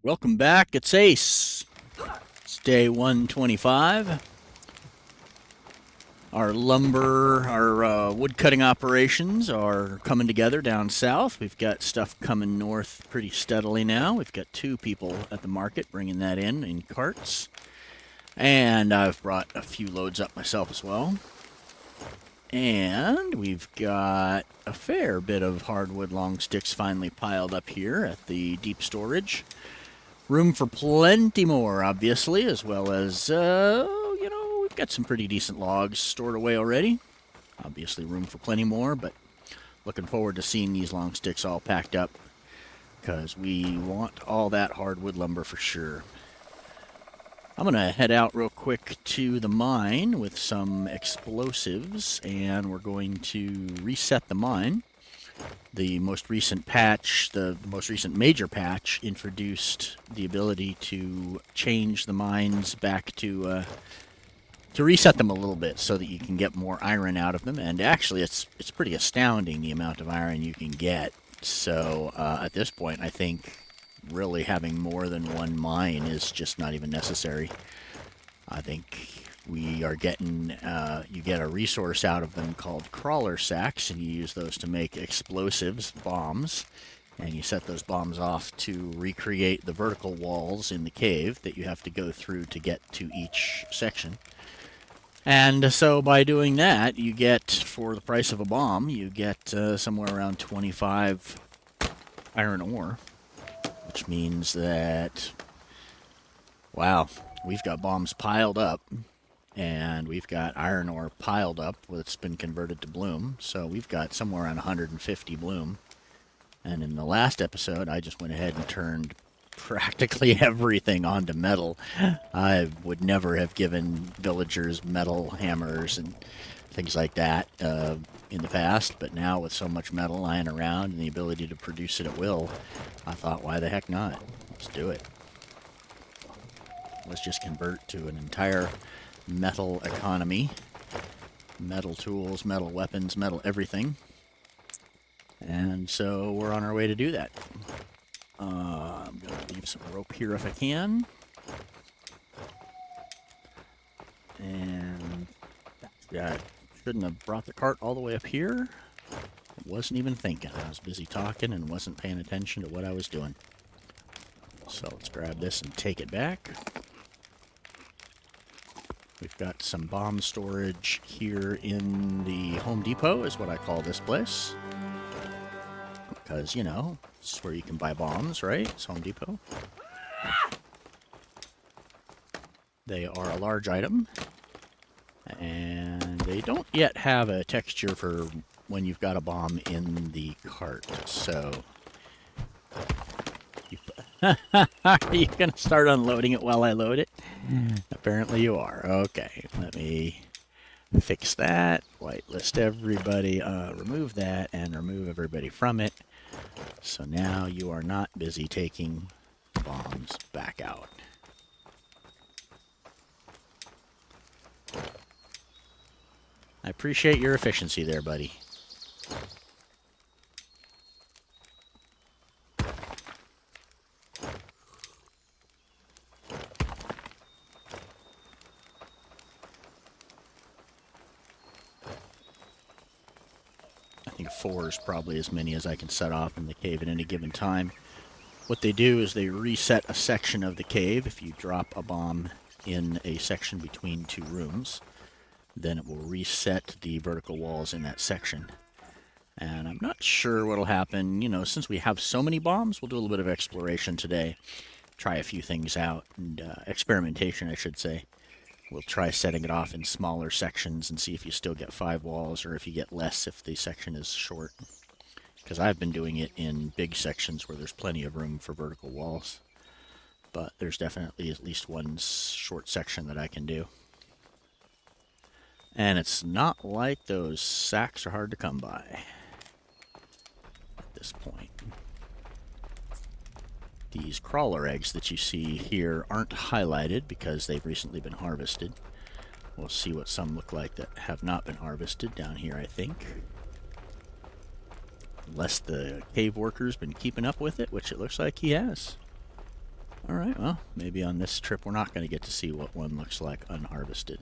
Welcome back. It's Ace. It's day 125. Our wood cutting operations are coming together down south. We've got stuff coming north pretty steadily now. We've got two people at the market bringing that in carts. And I've brought a few loads up myself as well. And we've got a fair bit of hardwood long sticks finally piled up here at the deep storage. Room for plenty more, obviously, as well as, we've got some pretty decent logs stored away already. Obviously, room for plenty more, but looking forward to seeing these long sticks all packed up because we want all that hardwood lumber for sure. I'm going to head out real quick to the mine with some explosives, and we're going to reset the mine. The most recent patch, the most recent major patch, introduced the ability to change the mines back to reset them a little bit so that you can get more iron out of them. And actually, it's pretty astounding the amount of iron you can get. So at this point, I think really having more than one mine is just not even necessary. I think we are getting, you get a resource out of them called crawler sacks, and you use those to make explosives, bombs, and you set those bombs off to recreate the vertical walls in the cave that you have to go through to get to each section. And so by doing that, you get, for the price of a bomb, you get somewhere around 25 iron ore, which means that, wow, we've got bombs piled up, and we've got iron ore piled up that's been converted to bloom. So we've got somewhere around 150 bloom. And in the last episode, I just went ahead and turned practically everything onto metal. I would never have given villagers metal hammers and things like that in the past, but now with so much metal lying around and the ability to produce it at will, I thought, why the heck not? Let's do it. Let's just convert to an entire metal economy. Metal tools, metal weapons, metal everything. And so we're on our way to do that. I'm going to leave some rope here if I can. And I shouldn't have brought the cart all the way up here. I wasn't even thinking. I was busy talking and wasn't paying attention to what I was doing. So let's grab this and take it back. We've got some bomb storage here in the Home Depot, is what I call this place. Because, you know, this is where you can buy bombs, right? It's Home Depot. They are a large item. And they don't yet have a texture for when you've got a bomb in the cart. So, are you going to start unloading it while I load it? Apparently you are. Okay, let me fix that. Whitelist everybody. Remove that and remove everybody from it. So now you are not busy taking bombs back out. I appreciate your efficiency there, buddy. I think 4 is probably as many as I can set off in the cave at any given time. What they do is they reset a section of the cave. If you drop a bomb in a section between two rooms, then it will reset the vertical walls in that section. And I'm not sure what'll happen. You know, since we have so many bombs, we'll do a little bit of exploration today. Try a few things out, and experimentation, I should say. We'll try setting it off in smaller sections and see if you still get 5 walls or if you get less if the section is short. Because I've been doing it in big sections where there's plenty of room for vertical walls. But there's definitely at least one short section that I can do. And it's not like those sacks are hard to come by at this point. These crawler eggs that you see here aren't highlighted because they've recently been harvested. We'll see what some look like that have not been harvested down here, I think. Unless the cave worker's been keeping up with it, which it looks like he has. Alright, well, maybe on this trip we're not going to get to see what one looks like unharvested.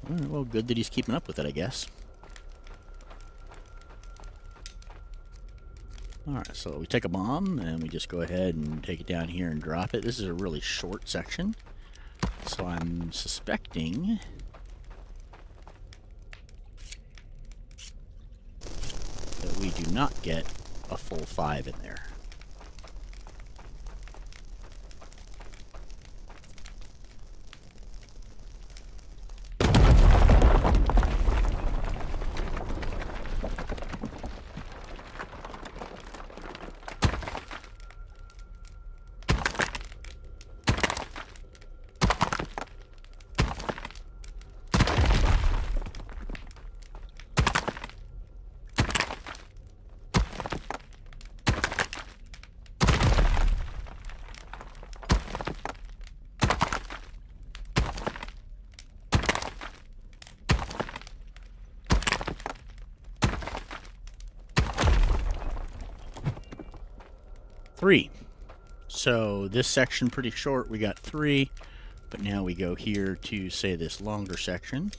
Alright, well, good that he's keeping up with it, I guess. Alright, so we take a bomb and we just go ahead and take it down here and drop it. This is a really short section, so I'm suspecting that we do not get a full 5 in there. Three. So this section pretty short, we got 3, but now we go here to say this longer section.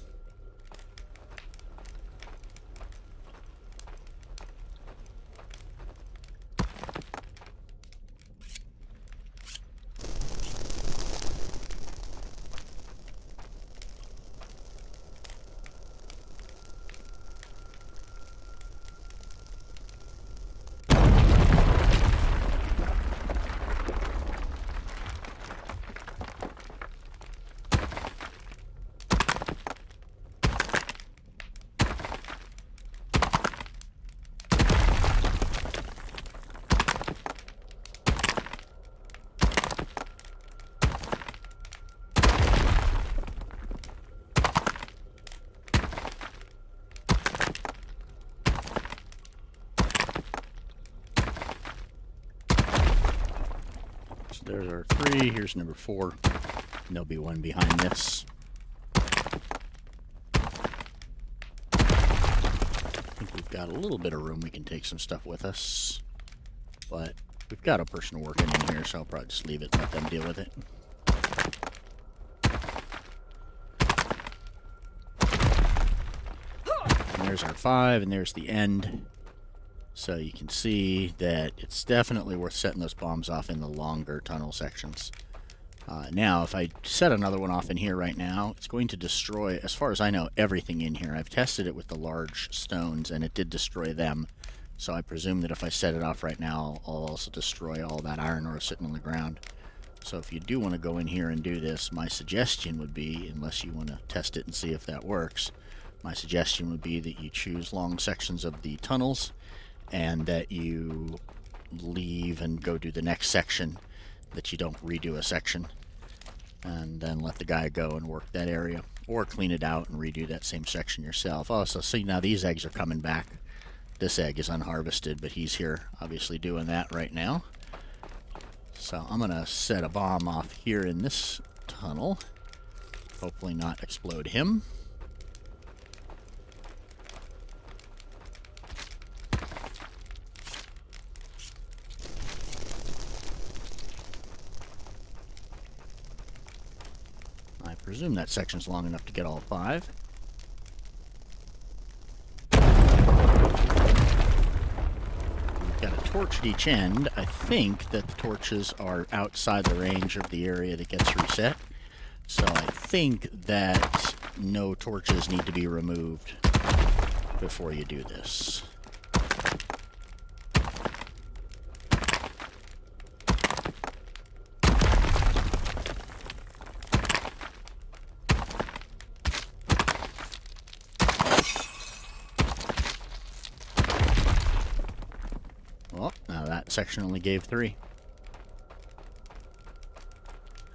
There's our 3, here's number 4, and there'll be one behind this. I think we've got a little bit of room, we can take some stuff with us, but we've got a person working in here, so I'll probably just leave it and let them deal with it. And there's our 5, and there's the end. So you can see that it's definitely worth setting those bombs off in the longer tunnel sections. Now, if I set another one off in here right now, it's going to destroy, as far as I know, everything in here. I've tested it with the large stones, and it did destroy them. So I presume that if I set it off right now, I'll also destroy all that iron ore sitting on the ground. So if you do want to go in here and do this, my suggestion would be, unless you want to test it and see if that works, my suggestion would be that you choose long sections of the tunnels, and that you leave and go do the next section, that you don't redo a section, and then let the guy go and work that area, or clean it out and redo that same section yourself. Oh, so see, now these eggs are coming back. This egg is unharvested, but he's here obviously doing that right now. So I'm gonna set a bomb off here in this tunnel, hopefully not explode him. I presume that section's long enough to get all 5. We've got a torch at each end. I think that the torches are outside the range of the area that gets reset. So I think that no torches need to be removed before you do this. Well, now that section only gave 3.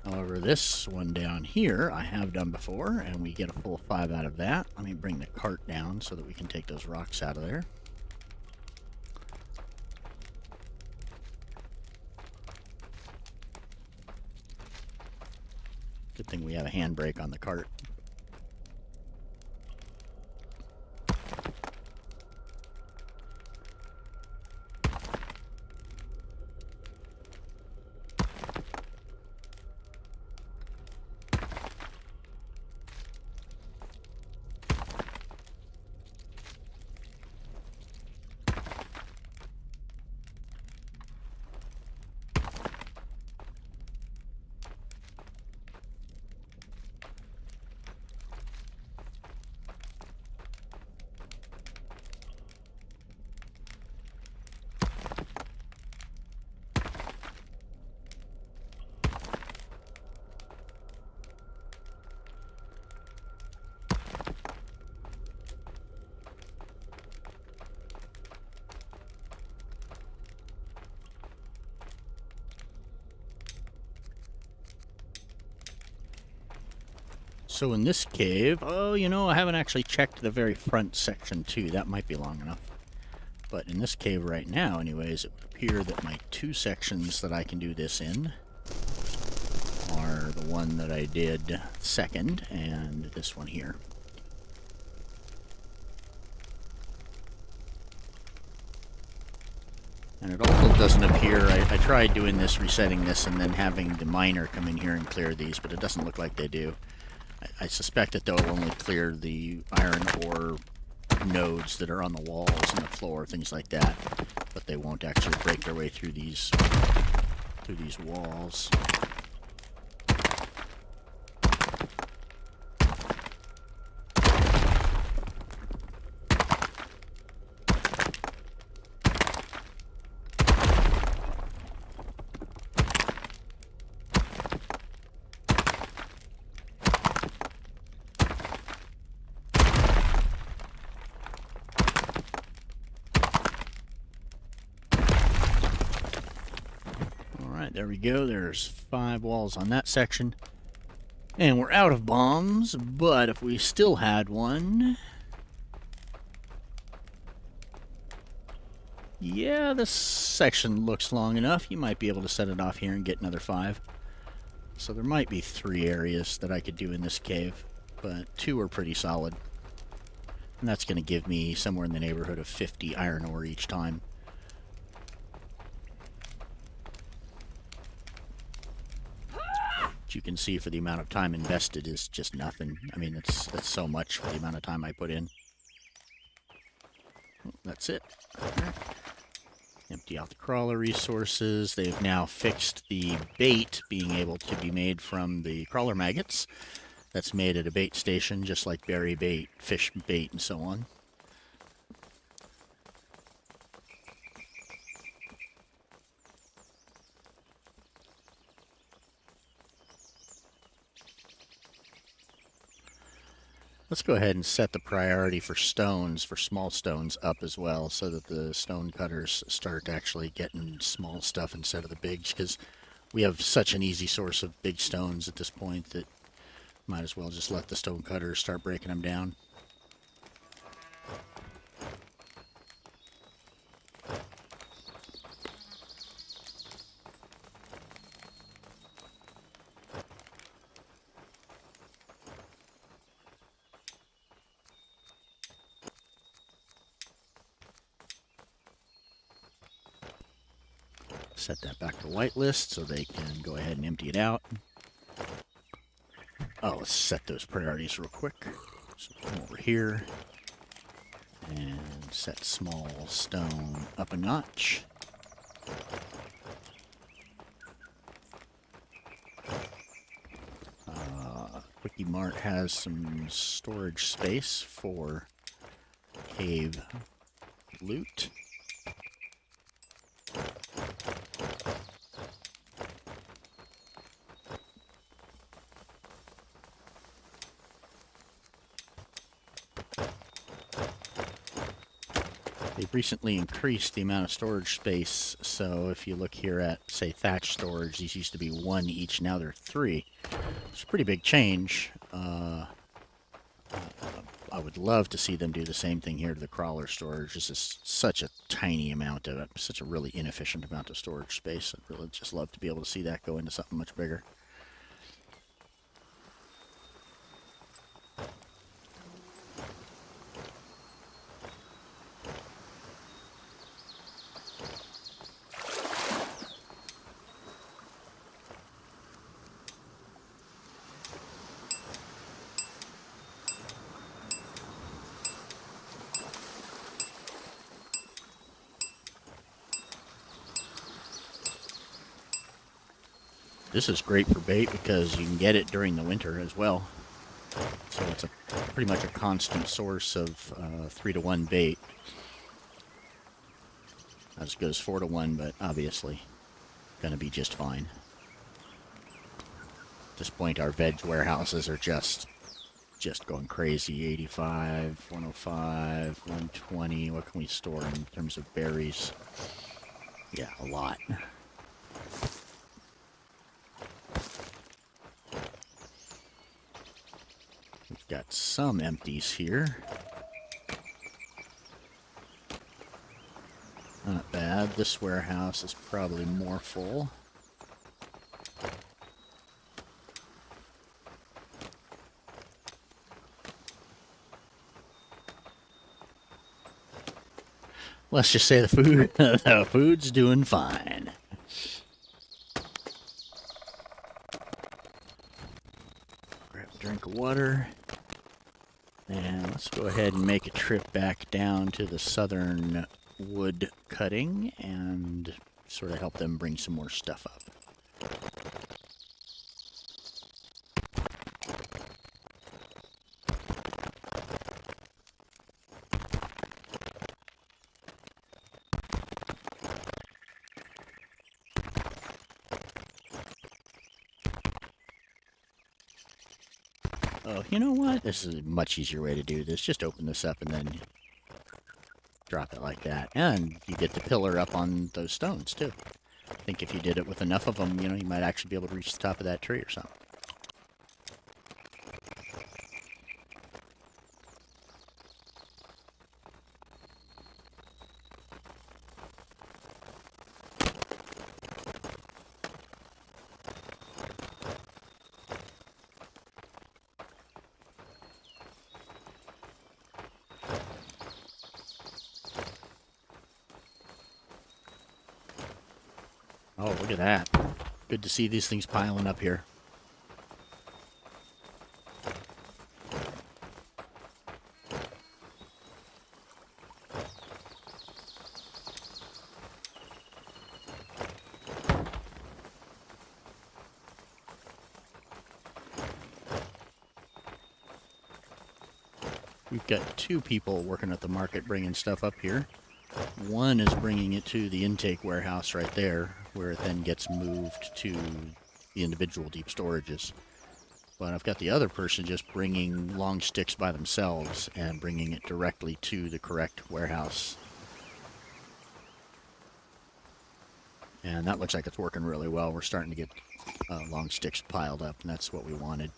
However, this one down here I have done before, and we get a full 5 out of that. Let me bring the cart down so that we can take those rocks out of there. Good thing we have a handbrake on the cart. So in this cave, oh, you know, I haven't actually checked the very front section too. That might be long enough. But in this cave right now, anyways, it would appear that my 2 sections that I can do this in are the one that I did second and this one here. And it also doesn't appear, I tried doing this, resetting this, and then having the miner come in here and clear these, but it doesn't look like they do. I suspect that they'll only clear the iron ore nodes that are on the walls and the floor, things like that, but they won't actually break their way through these walls. There we go. There's 5 walls on that section. And we're out of bombs, but if we still had one... Yeah, this section looks long enough. You might be able to set it off here and get another 5. So there might be 3 areas that I could do in this cave, but 2 are pretty solid. And that's going to give me somewhere in the neighborhood of 50 iron ore each time. You can see for the amount of time invested is just nothing. I mean, that's so much for the amount of time I put in. Oh, that's it. Right. Empty out the crawler resources. They've now fixed the bait being able to be made from the crawler maggots. That's made at a bait station, just like berry bait, fish bait, and so on. Let's go ahead and set the priority for stones, for small stones, up as well, so that the stone cutters start actually getting small stuff instead of the bigs, because we have such an easy source of big stones at this point that might as well just let the stone cutters start breaking them down. Set that back to whitelist so they can go ahead and empty it out. Oh, let's set those priorities real quick. So come over here and set small stone up a notch. Quickie Mart has some storage space for cave loot. They've recently increased the amount of storage space, so if you look here at, say, thatch storage, these used to be 1 each, now they're 3. It's a pretty big change. I would love to see them do the same thing here to the crawler storage. This is such a tiny amount of it, such a really inefficient amount of storage space. I'd really just love to be able to see that go into something much bigger. This is great for bait because you can get it during the winter as well. So it's pretty much a constant source of 3-to-1 bait. As goes 4-to-1, but obviously going to be just fine. At this point, our veg warehouses are just going crazy. 85, 105, 120. What can we store in terms of berries? Yeah, a lot. Got some empties here. Not bad. This warehouse is probably more full. Let's just say the food's doing fine. Grab a drink of water. And let's go ahead and make a trip back down to the southern wood cutting and sort of help them bring some more stuff up. Oh, you know what? This is a much easier way to do this. Just open this up and then drop it like that. And you get the pillar up on those stones, too. I think if you did it with enough of them, you know, you might actually be able to reach the top of that tree or something. Oh, look at that. Good to see these things piling up here. We've got 2 people working at the market bringing stuff up here. One is bringing it to the intake warehouse right there, where it then gets moved to the individual deep storages. But I've got the other person just bringing long sticks by themselves and bringing it directly to the correct warehouse. And that looks like it's working really well. We're starting to get long sticks piled up, and that's what we wanted.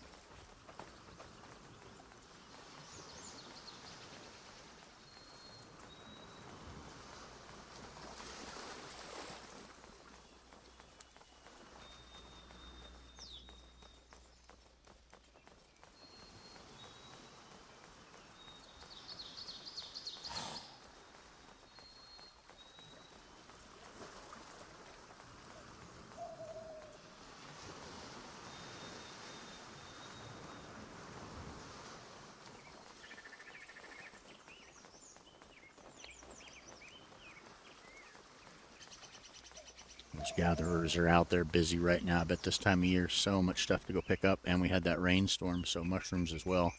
Those gatherers are out there busy right now. I bet this time of year, so much stuff to go pick up. And we had that rainstorm, so mushrooms as well.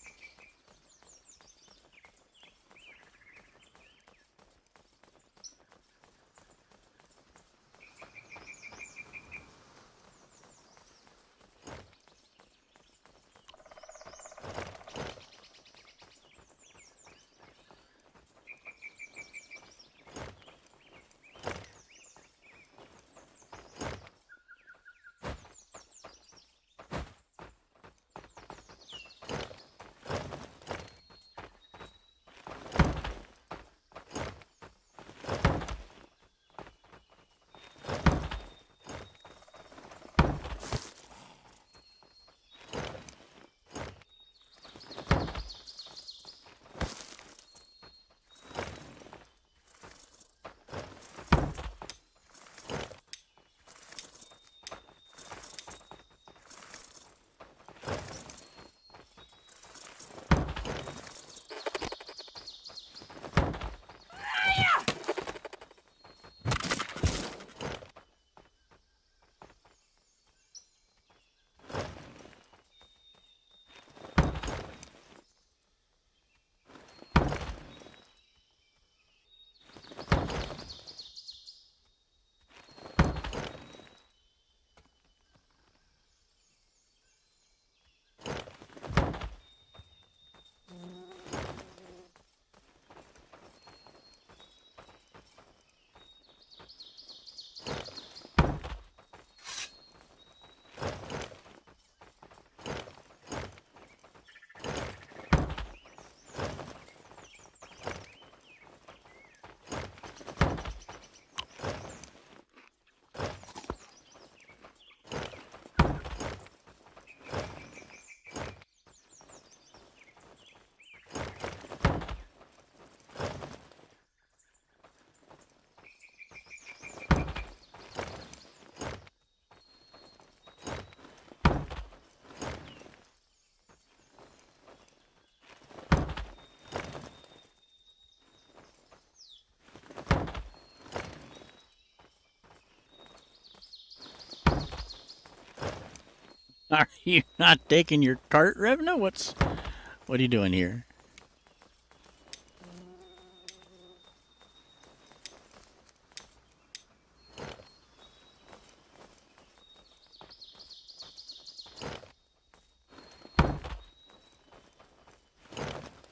Are you not taking your cart, Revna? What are you doing here?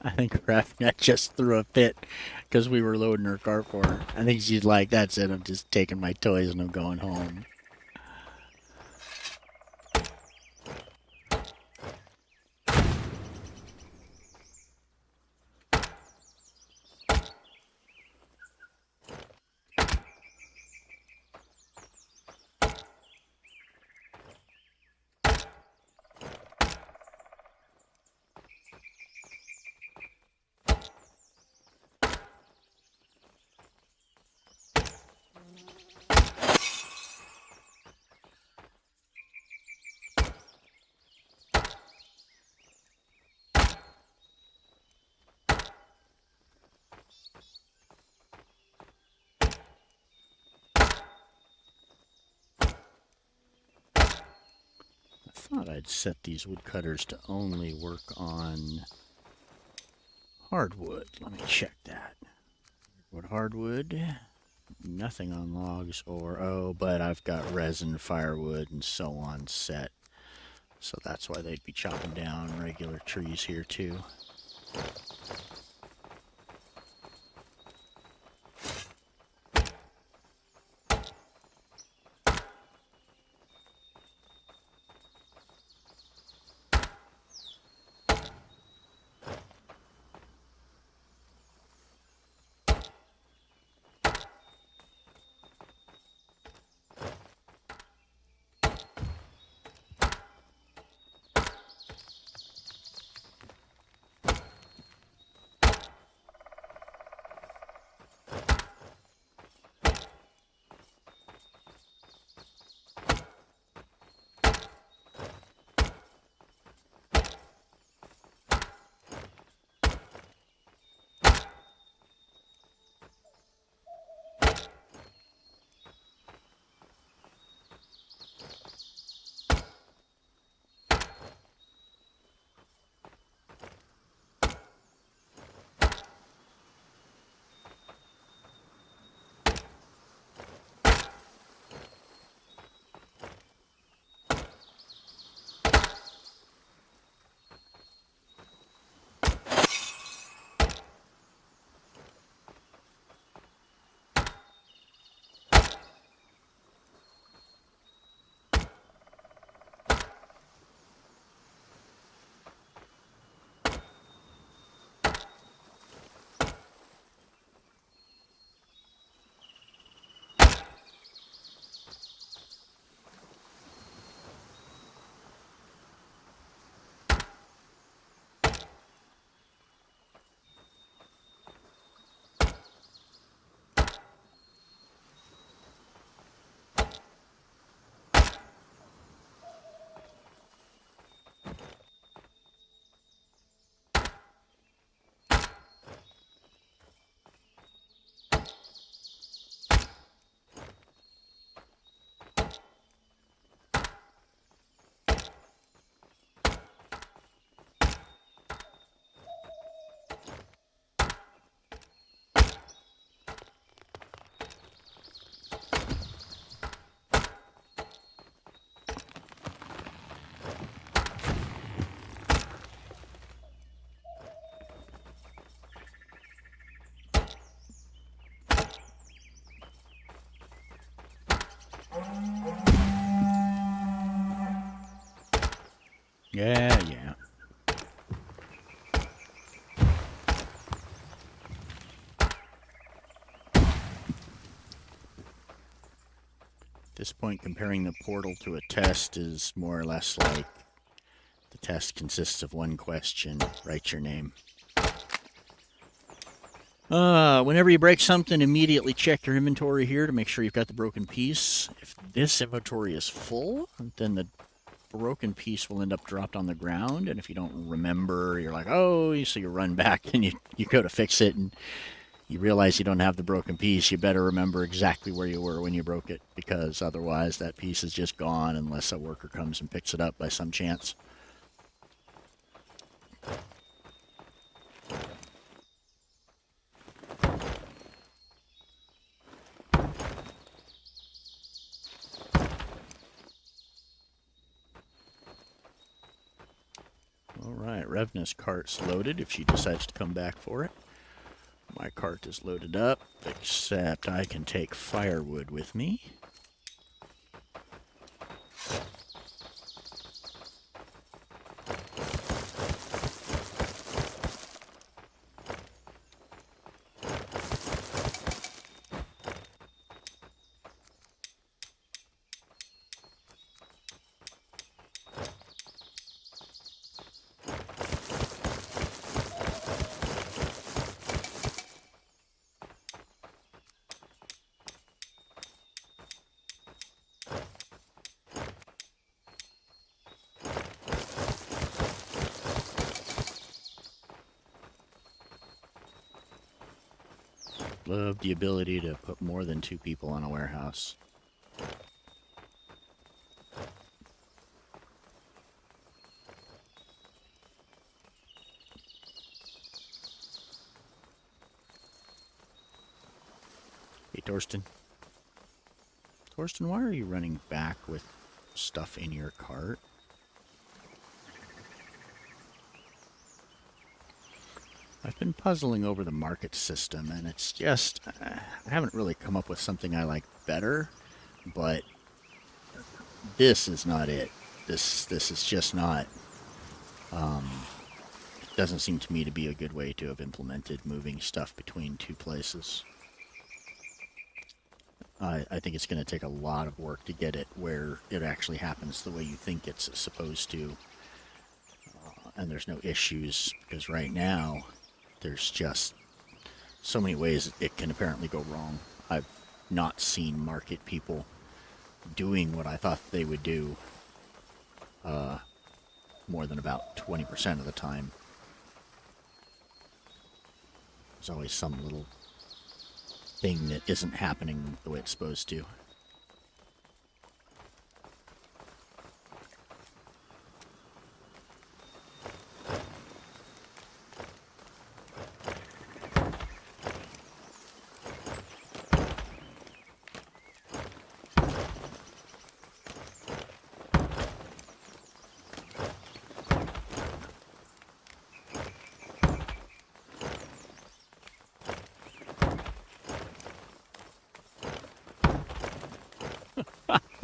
I think Revna just threw a fit because we were loading her cart for her. I think she's like, that's it, I'm just taking my toys and I'm going home. I thought I'd set these woodcutters to only work on hardwood. Let me check that. Wood hardwood, nothing on logs or, oh, but I've got resin, firewood, and so on set. So that's why they'd be chopping down regular trees here too. Yeah, yeah. At this point, comparing the portal to a test is more or less like the test consists of one question. Write your name. Whenever you break something, immediately check your inventory here to make sure you've got the broken piece. If this inventory is full, then the broken piece will end up dropped on the ground, and if you don't remember, you're like, oh, so you run back and you go to fix it, and you realize you don't have the broken piece, you better remember exactly where you were when you broke it, because otherwise that piece is just gone unless a worker comes and picks it up by some chance. Alright, Revna's cart's loaded if she decides to come back for it. My cart is loaded up, except I can take firewood with me. Love the ability to put more than 2 people on a warehouse. Hey, Torsten. Torsten, why are you running back with stuff in your cart? I've been puzzling over the market system, and it's just, I haven't really come up with something I like better, but this is not it. This is just not, doesn't seem to me to be a good way to have implemented moving stuff between 2 places. I think it's going to take a lot of work to get it where it actually happens the way you think it's supposed to, and there's no issues, because right now, there's just so many ways it can apparently go wrong. I've not seen market people doing what I thought they would do more than about 20% of the time. There's always some little thing that isn't happening the way it's supposed to.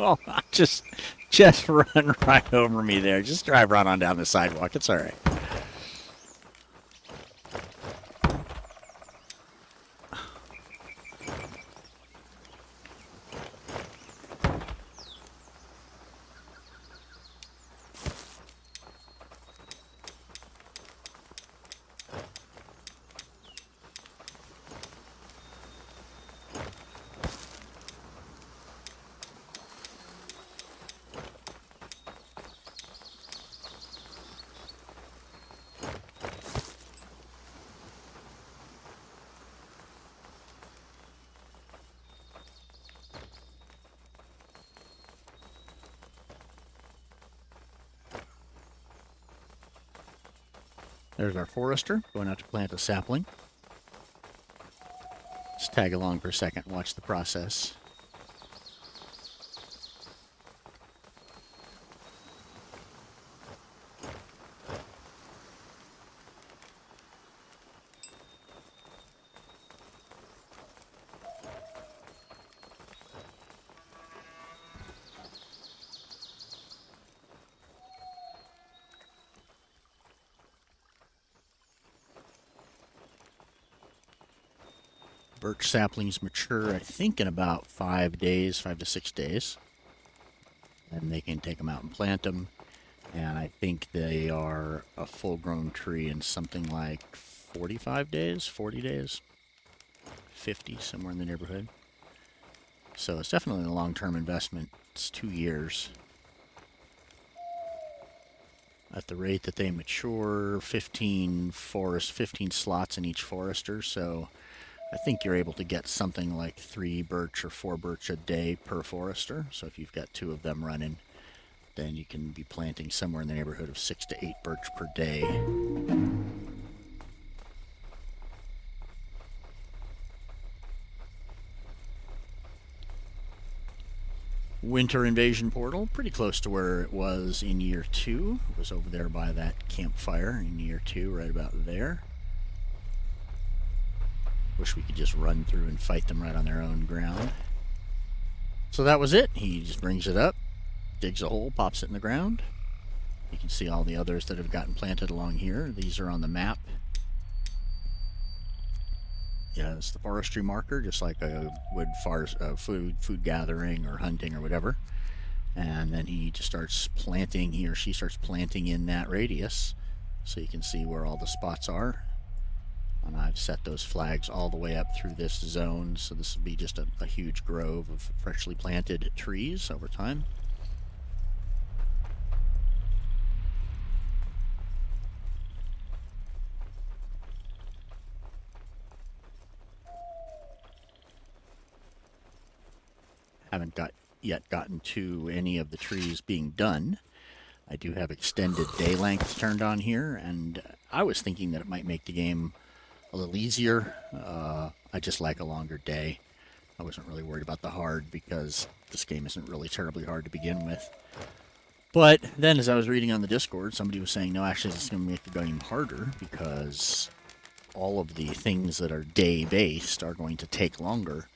Oh, just run right over me there. Just drive right on down the sidewalk. It's all right. There's our forester going out to plant a sapling. Let's tag along for a second and watch the process. Birch saplings mature, I think, in about 5 days, 5 to 6 days. And they can take them out and plant them. And I think they are a full-grown tree in something like 45 days, 40 days, 50, somewhere in the neighborhood. So it's definitely a long-term investment. It's 2 years. At the rate that they mature, 15 slots in each forester, so I think you're able to get something like 3 birch or 4 birch a day per forester. So if you've got 2 of them running, then you can be planting somewhere in the neighborhood of 6 to 8 birch per day. Winter invasion portal, pretty close to where it was in year 2. It was over there by that campfire in year 2, right about there. Wish we could just run through and fight them right on their own ground. So that was it. He just brings it up, digs a hole, pops it in the ground. You can see all the others that have gotten planted along here. These are on the map. Yeah, it's the forestry marker, just like a food gathering or hunting or whatever. And then he just starts planting, he or she starts planting in that radius, so you can see where all the spots are. And I've set those flags all the way up through this zone, so this will be just a huge grove of freshly planted trees over time. Haven't yet gotten to any of the trees being done. I do have extended day length turned on here, and I was thinking that it might make the game a little easier. I just like a longer day. I wasn't really worried about the hard because this game isn't really terribly hard to begin with. But then as I was reading on the Discord, somebody was saying, no, actually it's going to make the game harder because all of the things that are day-based are going to take longer,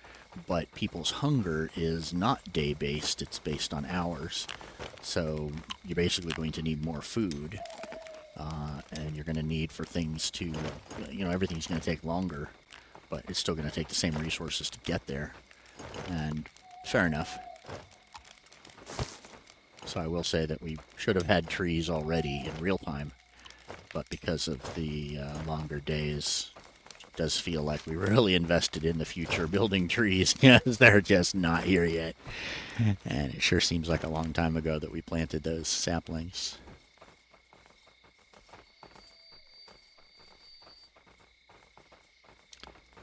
but people's hunger is not day-based, it's based on hours. So you're basically going to need more food. And you're going to need for things to, everything's going to take longer, but it's still going to take the same resources to get there. And fair enough. So I will say that we should have had trees already in real time, but because of the longer days, it does feel like we really invested in the future building trees because they're just not here yet. And it sure seems like a long time ago that we planted those saplings.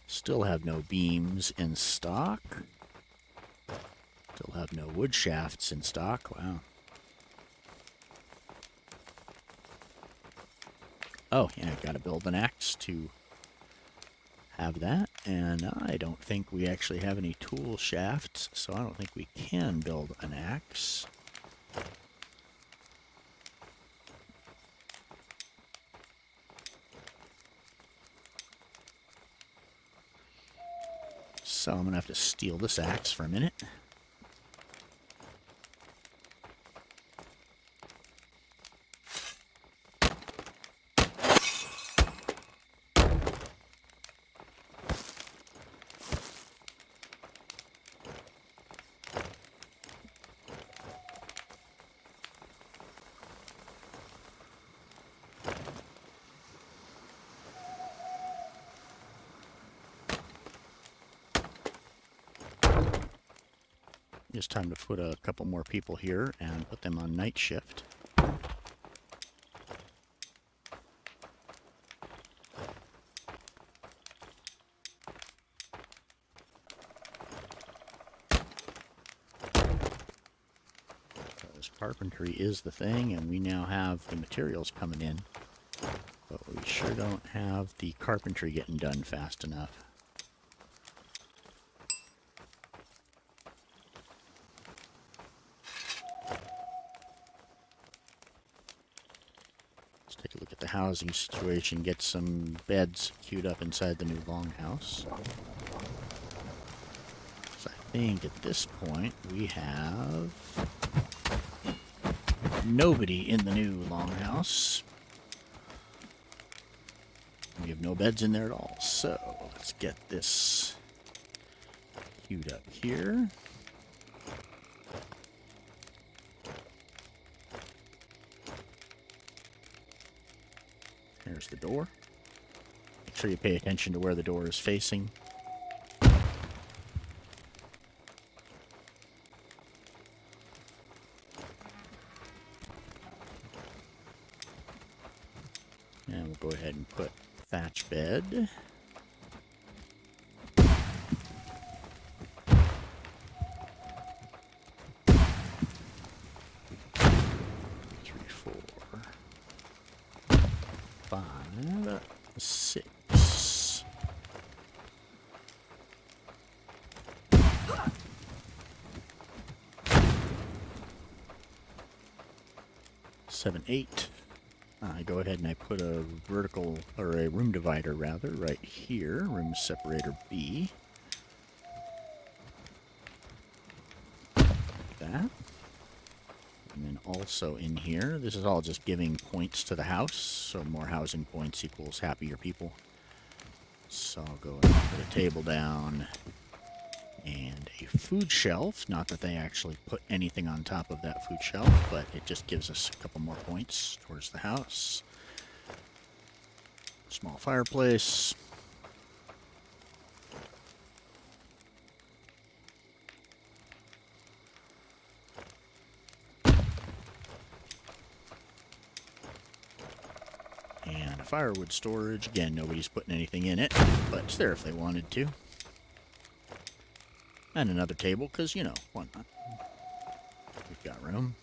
Still have no beams in stock. Still have no wood shafts in stock. Wow. Oh, yeah, I've got to build an axe to have that. And I don't think we actually have any tool shafts, so I don't think we can build an axe. So I'm going to have to steal this axe for a minute. It's time to put a couple more people here and put them on night shift. Because carpentry is the thing, and we now have the materials coming in, but we sure don't have the carpentry getting done fast enough. Take a look at the housing situation, get some beds queued up inside the new longhouse. So I think at this point we have nobody in the new longhouse. We have no beds in there at all. So let's get this queued up here. There's the door. Make sure you pay attention to where the door is facing. And we'll go ahead and put thatch bed. About 6. Seven, 8. I go ahead and I put a vertical, or a room divider rather, right here. Room separator B. Like that. And then also in here, this is all just giving points to the house. So more housing points equals happier people. So I'll go ahead and put a table down. And a food shelf. Not that they actually put anything on top of that food shelf, but it just gives us a couple more points towards the house. Small fireplace. And a firewood storage. Again, nobody's putting anything in it, but it's there if they wanted to. And another table, because, you know, why not? We've got room.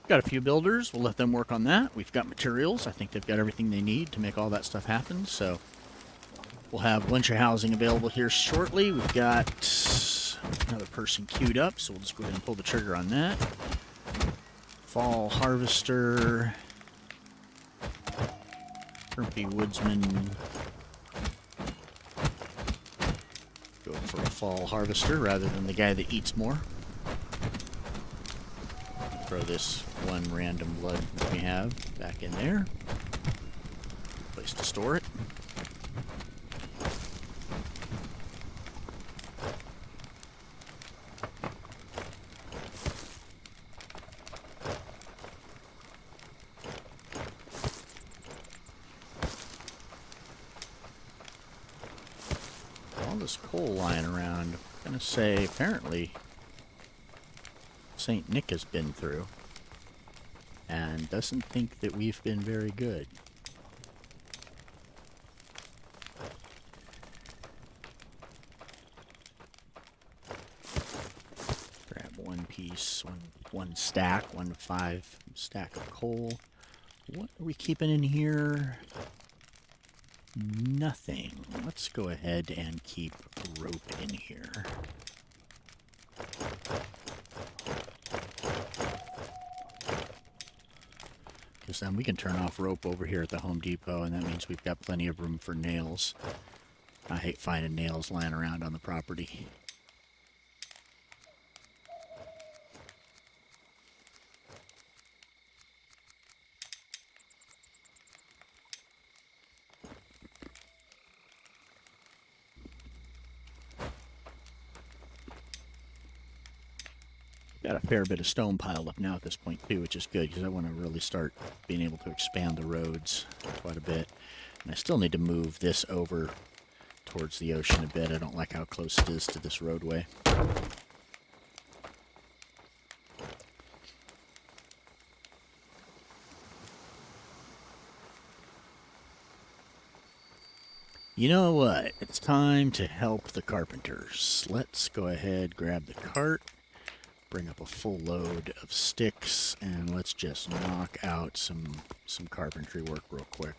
Got a few builders. We'll let them work on that. We've got materials. I think they've got everything they need to make all that stuff happen. So we'll have a bunch of housing available here shortly. We've got another person queued up, so we'll just go ahead and pull the trigger on that. Fall harvester. Grumpy woodsman. Go for a fall harvester rather than the guy that eats more. Throw this one random blood that we have back in there. Place to store it. All this coal lying around, I'm gonna say apparently St. Nick has been through and doesn't think that we've been very good. Grab one piece, one stack, 1 to 5 stack of coal. What are we keeping in here? Nothing. Let's go ahead and keep rope in here. Because then we can turn off rope over here at the Home Depot, and that means we've got plenty of room for nails. I hate finding nails lying around on the property. Got a fair bit of stone piled up now at this point too, which is good because I want to really start being able to expand the roads quite a bit. And I still need to move this over towards the ocean a bit. I don't like how close it is to this roadway. You know what? It's time to help the carpenters. Let's go ahead, grab the cart. Bring up a full load of sticks, and let's just knock out some carpentry work real quick.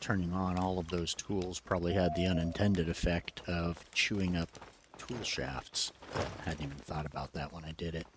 Turning on all of those tools probably had the unintended effect of chewing up tool shafts. I hadn't even thought about that when I did it.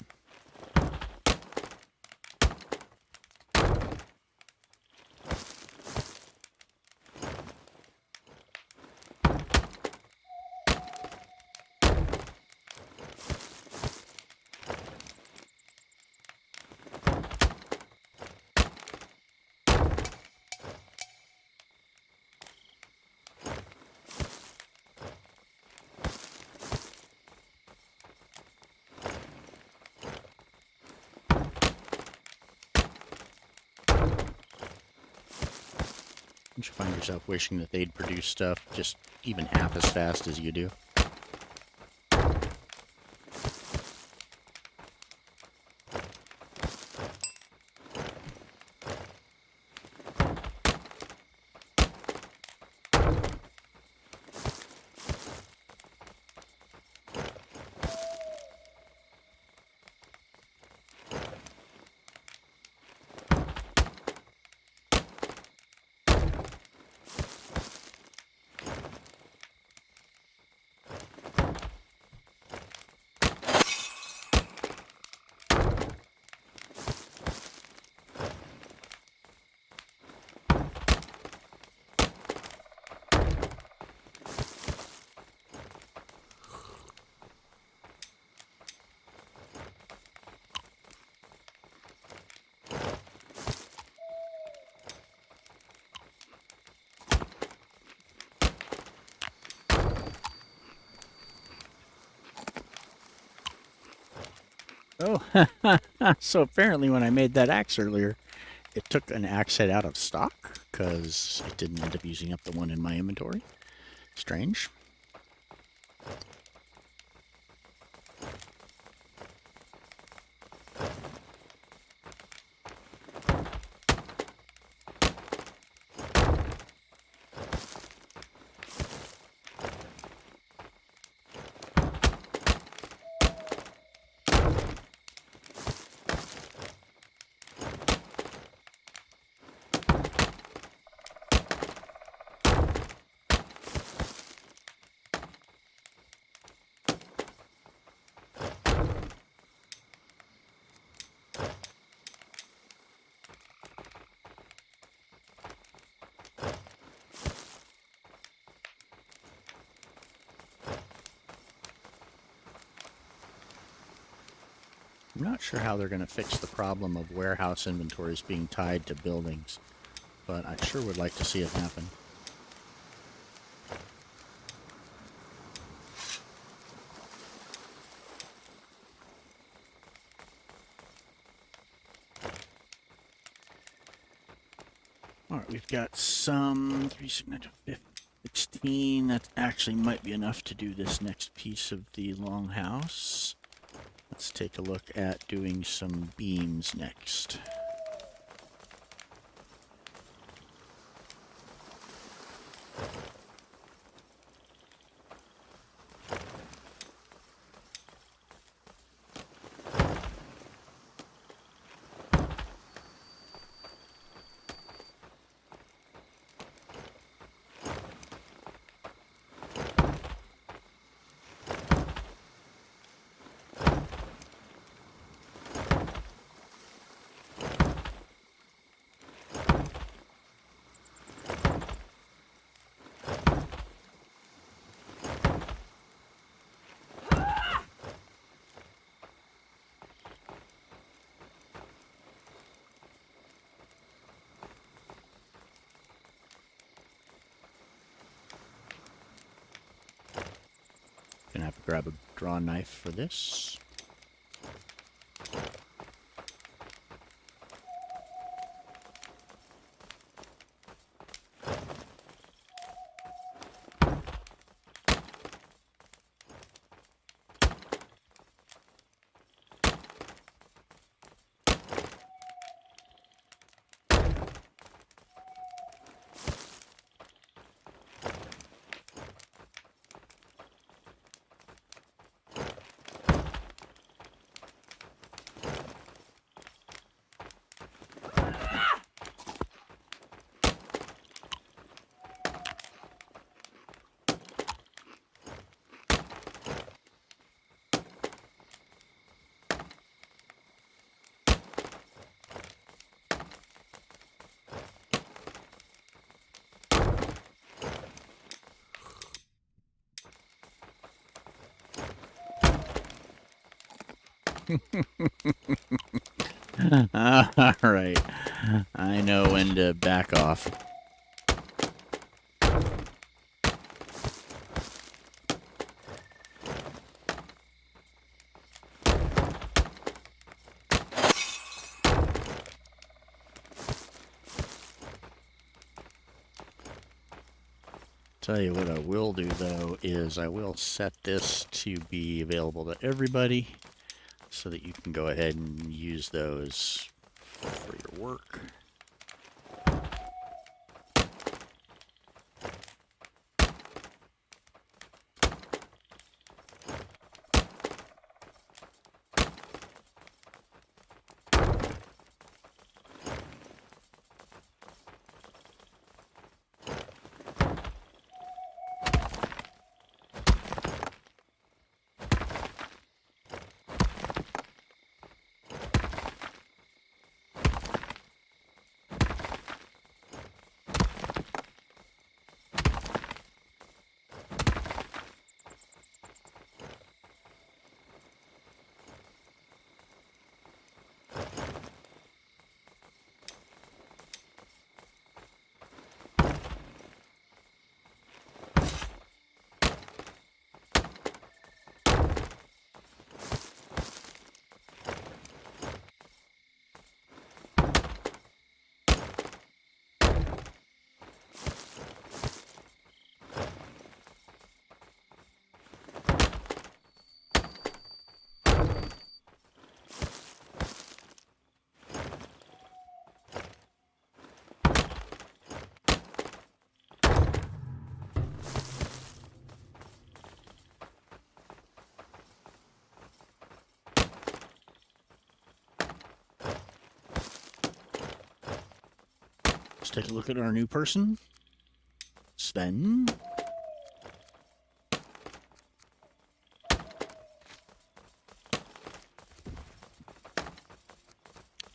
Don't you find yourself wishing that they'd produce stuff just even half as fast as you do? Oh, so apparently when I made that axe earlier, it took an axe head out of stock because it didn't end up using up the one in my inventory. Strange. I'm not sure how they're going to fix the problem of warehouse inventories being tied to buildings, but I sure would like to see it happen. Alright, we've got some 16. That actually might be enough to do this next piece of the longhouse. Let's take a look at doing some beams next. Gonna have to grab a draw knife for this. All right. I know when to back off. Tell you what I will do though is I will set this to be available to everybody so that you can go ahead and use those for your work. Let's take a look at our new person, Sven.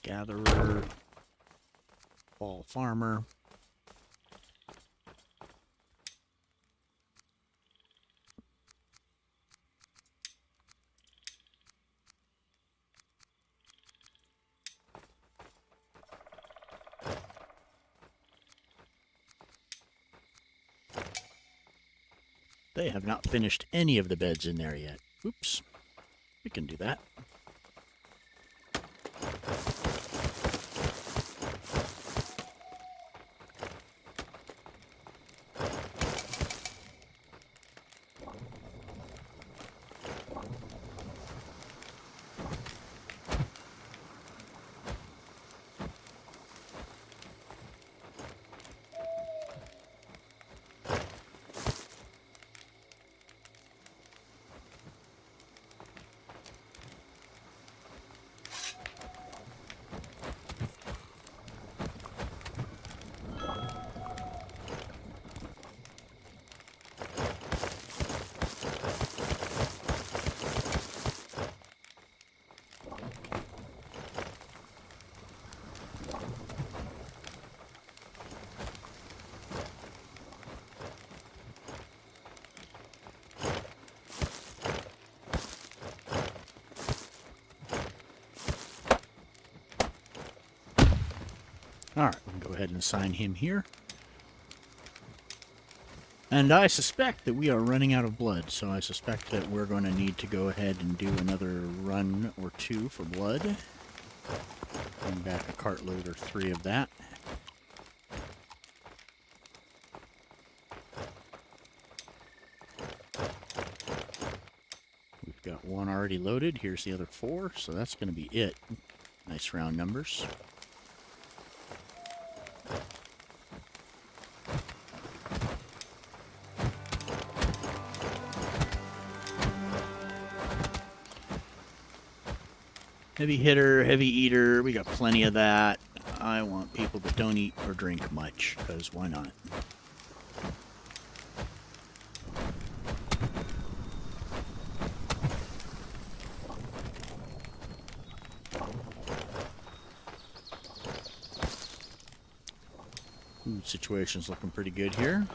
Gatherer, fall farmer. They have not finished any of the beds in there yet. Oops. We can do that. Alright, we can go ahead and assign him here. And I suspect that we are running out of blood, so I suspect that we're going to need to go ahead and do another run or two for blood. Bring back a cartload or 3 of that. We've got 1 already loaded. Here's the other 4, so that's going to be it. Nice round numbers. Heavy hitter, heavy eater, we got plenty of that. I want people that don't eat or drink much, because why not? Food situation's looking pretty good here.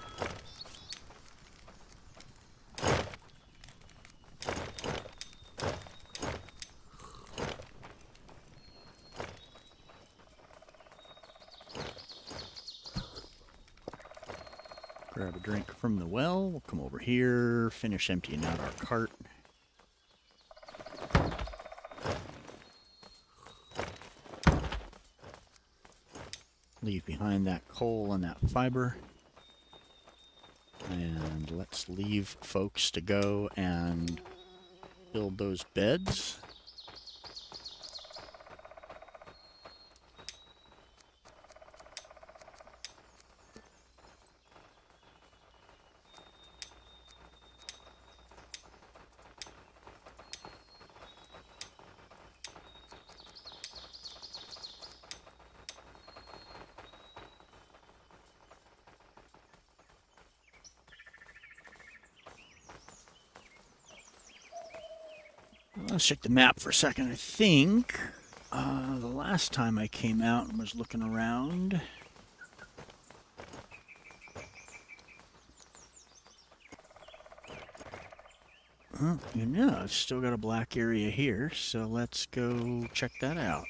Grab a drink from the well. We'll come over here, finish emptying out our cart. Leave behind that coal and that fiber. And let's leave folks to go and build those beds. Let's check the map for a second. I think the last time I came out and was looking around, I've still got a black area here, so let's go check that out.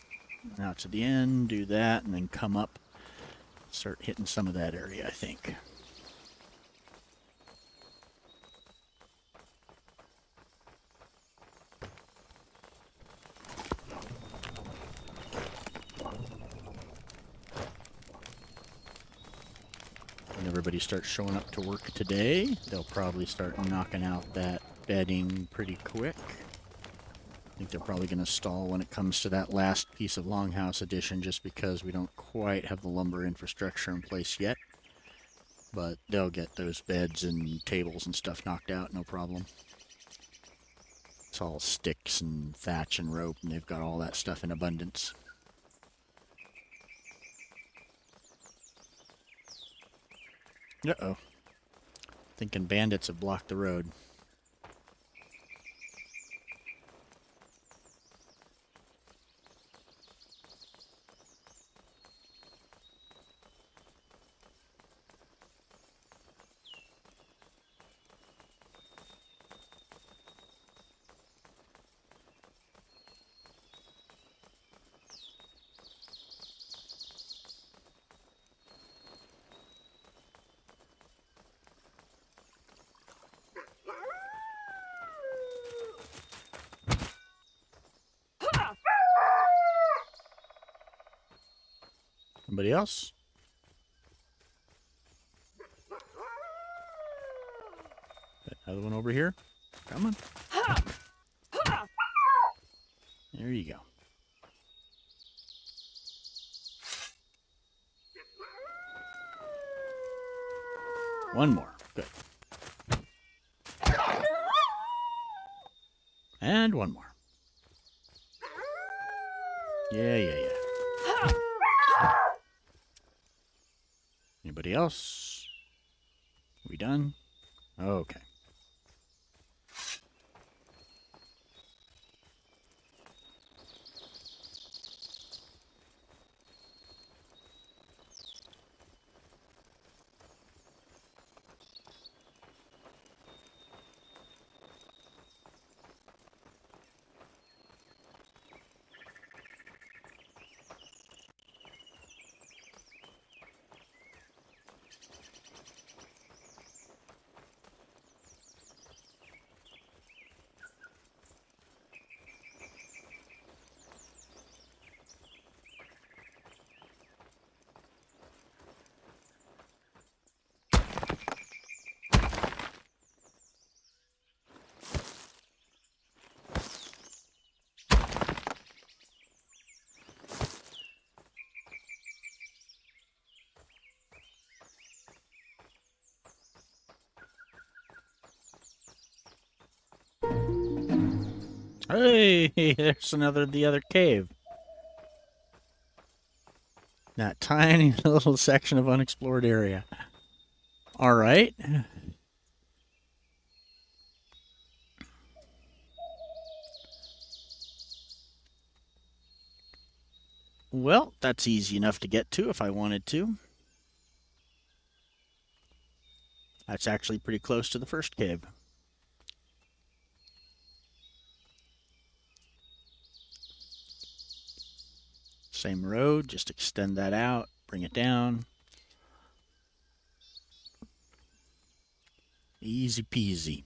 Out to the end, do that, and then come up, start hitting some of that area, I think. When everybody starts showing up to work today, they'll probably start knocking out that bedding pretty quick. I think they're probably going to stall when it comes to that last piece of Longhouse Edition just because we don't quite have the lumber infrastructure in place yet. But they'll get those beds and tables and stuff knocked out, no problem. It's all sticks and thatch and rope, and they've got all that stuff in abundance. Uh-oh. Thinking bandits have blocked the road. Somebody else? Another one over here. Come on. There you go. One more. Good. And one more. Yeah. Anybody else? We done? Okay. Hey, there's the other cave. That tiny little section of unexplored area. All right. Well, that's easy enough to get to if I wanted to. That's actually pretty close to the first cave. Same road, just extend that out, bring it down. Easy peasy.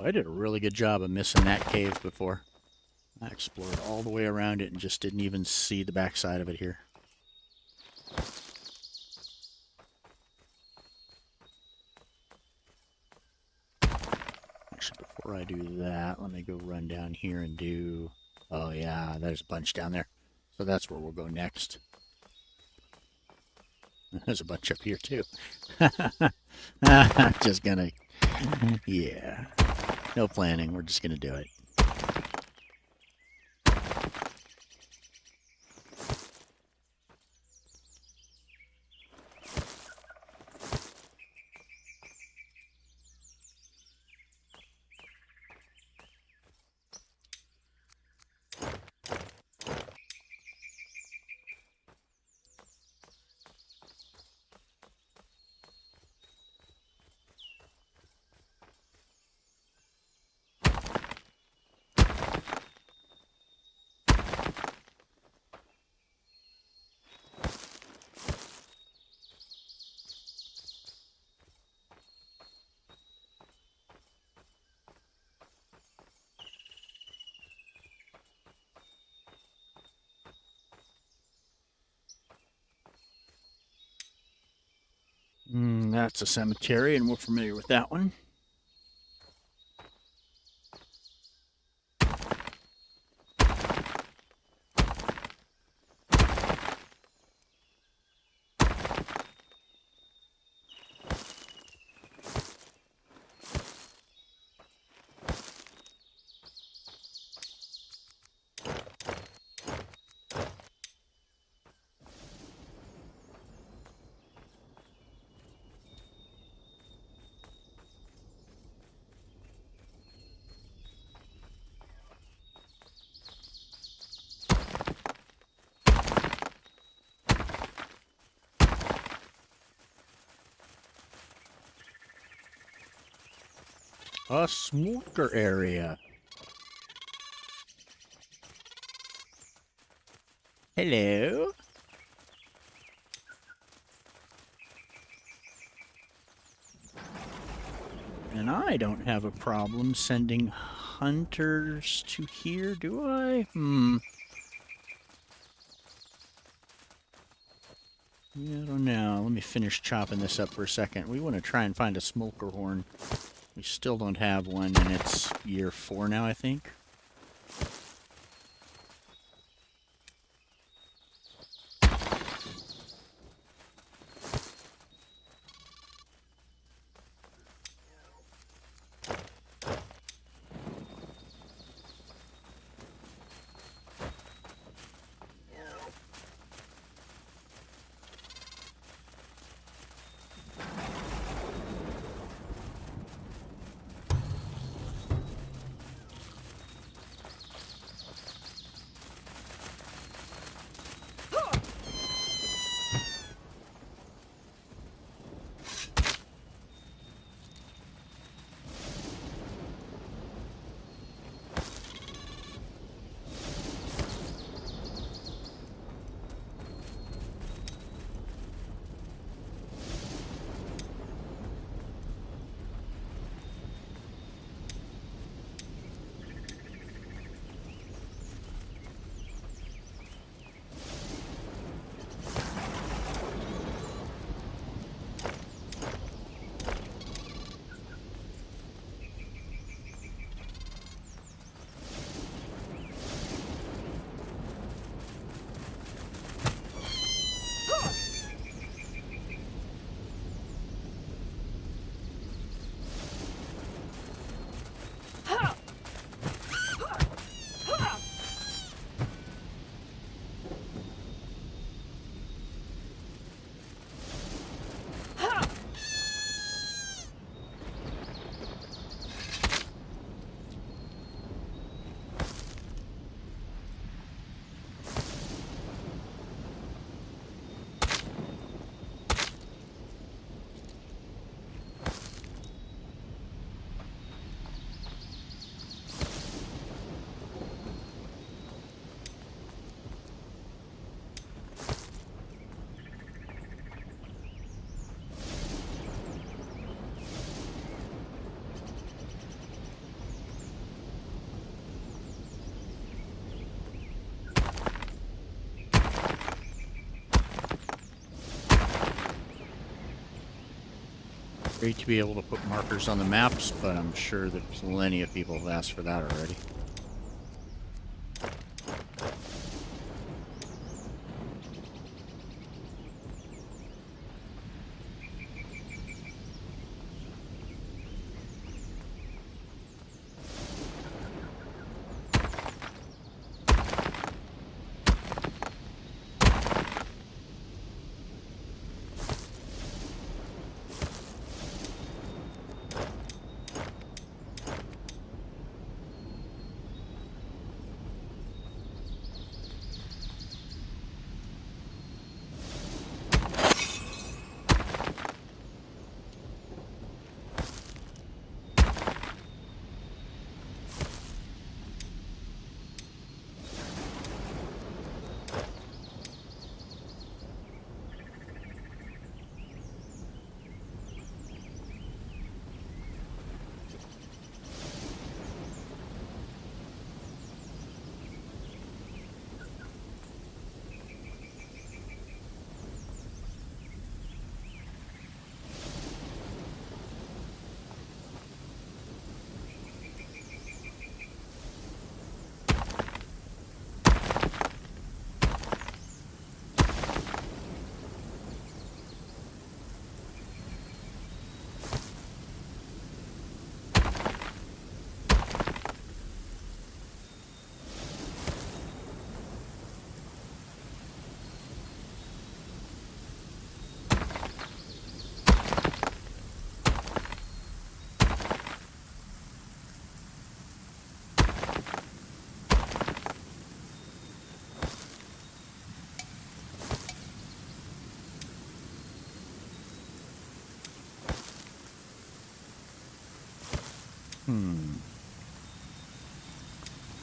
I did a really good job of missing that cave before. I explored all the way around it and just didn't even see the backside of it here. Actually, before I do that, let me go run down here and do... Oh yeah, there's a bunch down there. So that's where we'll go next. There's a bunch up here too. Just gonna... Yeah. No planning, we're just gonna do it. That's a cemetery, and we're familiar with that one. A smoker area. Hello. And I don't have a problem sending hunters to here, do I? Yeah, I don't know. Let me finish chopping this up for a second. We want to try and find a smoker horn. We still don't have one, and it's year 4 now, I think. Great to be able to put markers on the maps, but I'm sure that plenty of people have asked for that already.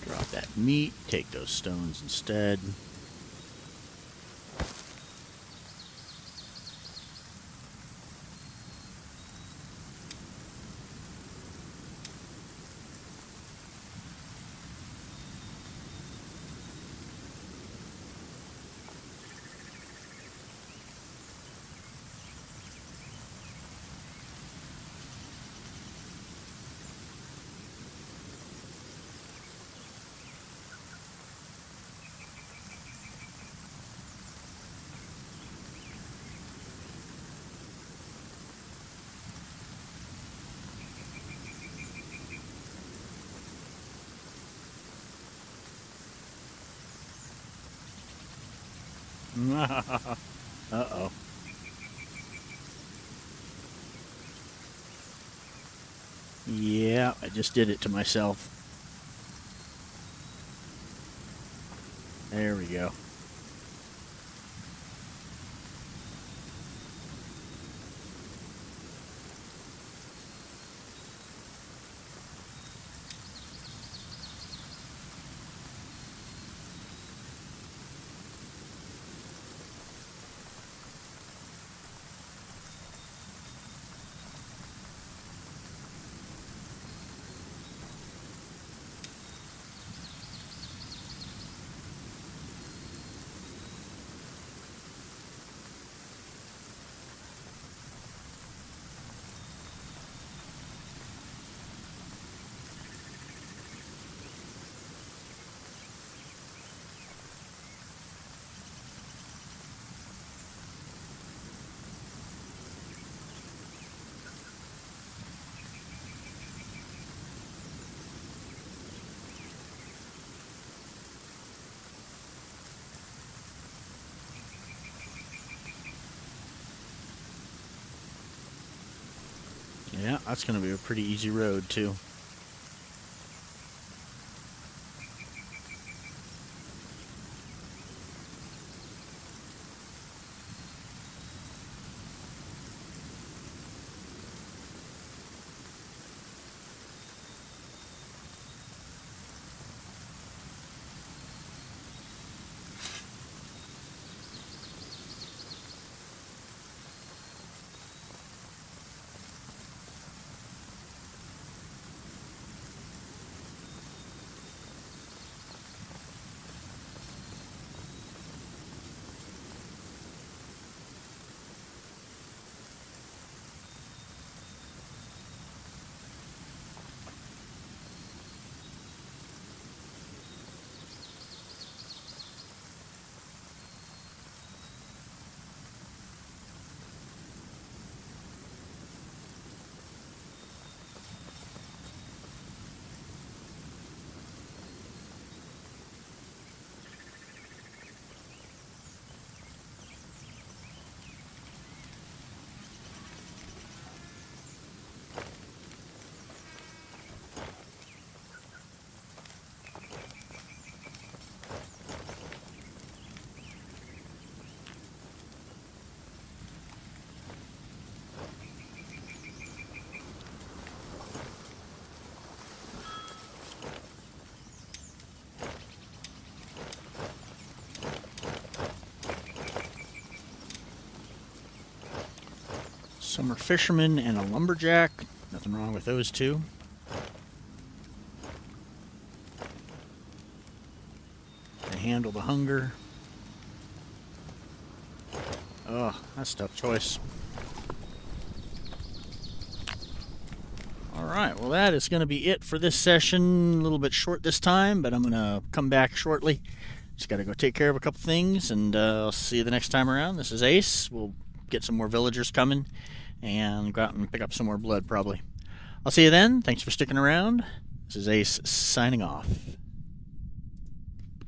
Drop that meat, take those stones instead. Uh-oh. Yeah, I just did it to myself. There we go. Yeah, that's going to be a pretty easy road, too. Some are fishermen and a lumberjack. Nothing wrong with those two. They handle the hunger. Oh, that's a tough choice. Alright, well that is going to be it for this session. A little bit short this time, but I'm going to come back shortly. Just got to go take care of a couple things, and I'll see you the next time around. This is Ace. We'll get some more villagers coming and go out and pick up some more blood probably. I'll see you then. Thanks for sticking around. This is Ace signing off.